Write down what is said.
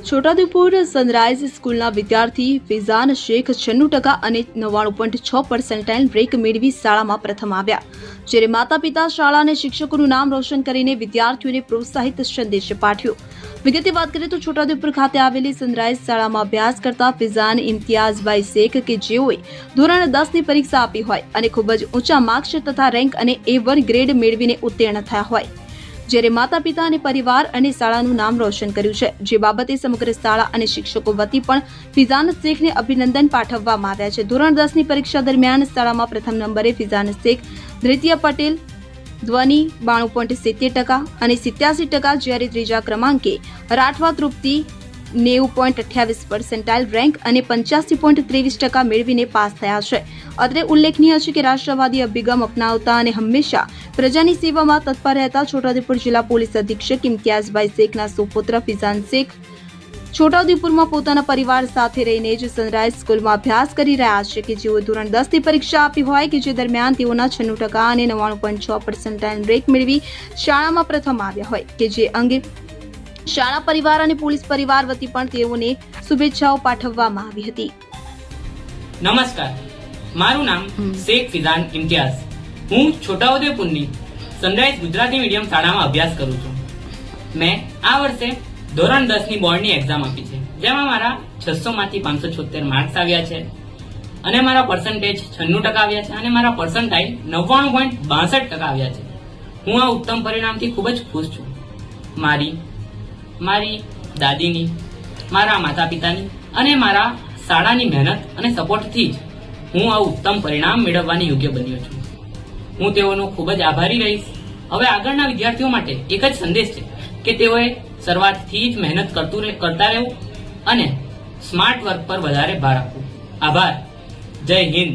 Chhota Udepur sunrise સ્કૂલના વિદ્યાર્થી ફિઝાન શેખ 96% અને 99.6% રેન્ક મેળવી શાળામાં પ્રથમ આવ્યા, જ્યારે માતા પિતા શાળા અને શિક્ષકોનું નામ રોશન કરીને વિદ્યાર્થીઓને પ્રોત્સાહિત સંદેશ પાઠવ્યો। વિગતે વાત કરીએ તો છોટાઉદેપુર ખાતે આવેલી સનરાઇઝ શાળામાં અભ્યાસ કરતા ફિઝાન ઇમ્તિયાઝભાઈ શેખ કે જેઓએ ધોરણ 10ની પરીક્ષા આપી હોય અને ખૂબ જ ઊંચા માર્ક્સ તથા રેન્ક અને A1 ગ્રેડ મેળવીને ઉત્તીર્ણ થયા હોય, જ્યારે માતા પિતા અને પરિવાર અને શાળાનું નામ રોશન કર્યું છે, જે બાબતે સમગ્ર શાળા અને શિક્ષકો વતી પણ ફિઝાન શેખને અભિનંદન પાઠવવામાં આવ્યા છે। ધોરણ 10ની પરીક્ષા દરમિયાન શાળામાં પ્રથમ નંબરે ફિઝાન શેખ, ધૃતિય પટેલ ધ્વની 92.70% અને 87%, જ્યારે ત્રીજા ક્રમાંકે રાઠવા તૃપ્તિ 90.28% રેન્ક અને 85.23% મેળવીને પાસ થયા છે। અત્રે ઉલ્લેખનીય છે કે રાષ્ટ્રવાદી અભિગમ અપનાવતા અને હંમેશા પ્રજાની સેવામાં તત્પર રહેતા છોટાઉદેપુર જિલ્લા પોલીસ અધિક્ષક ઇમ્તિયાઝભાઈ શેખના સુપુત્ર ફિઝાન શેખ છોટાઉદેપુરમાં પોતાના પરિવાર સાથે રહીને જ સનરાઇઝ સ્કૂલમાં અભ્યાસ કરી રહ્યા છે, કે જેઓ ધોરણ 10ની પરીક્ષા આપી હોય, કે જે દરમિયાન તેઓના 96% અને 99.6% રેન્ક મેળવી શાળામાં પ્રથમ આવ્યા હોય, કે જે અંગે શાળા પરિવાર અને પોલીસ પરિવાર વતી પણ તેઓને શુભેચ્છાઓ પાઠવવામાં આવી હતી। નમસ્કાર, મારું નામ શેખ ફિઝાન ઇમ્તિયાઝ। હું છોટાઉદેપુરની સનરાઇઝ ગુજરાતી મીડિયમ શાળામાં અભ્યાસ કરું છું। મેં આ વર્ષે ધોરણ 10ની બોર્ડની એક્ઝામ આપી છે, જેમાં મારા 600 માંથી 576 માર્ક્સ આવ્યા છે અને મારા પર્સન્ટેજ 96% આવ્યા છે અને મારા પર્સન્ટાઇલ 99.62% આવ્યા છે। હું આ ઉત્તમ પરિણામથી ખૂબ જ ખુશ છું। મારી દાદીની, મારા માતા પિતાની અને મારા શાળાની મહેનત અને સપોર્ટથી જ હું આ ઉત્તમ પરિણામ મેળવવાની યોગ્ય બન્યો છું। હું તેઓનો ખૂબ જ આભારી રહીશ। હવે આગળના વિદ્યાર્થીઓ માટે એક જ સંદેશ છે કે તેઓએ શરૂઆતથી જ મહેનત કરતા રહેવું અને સ્માર્ટ વર્ક પર વધારે ભાર આપવું। આભાર। જય હિન્દ।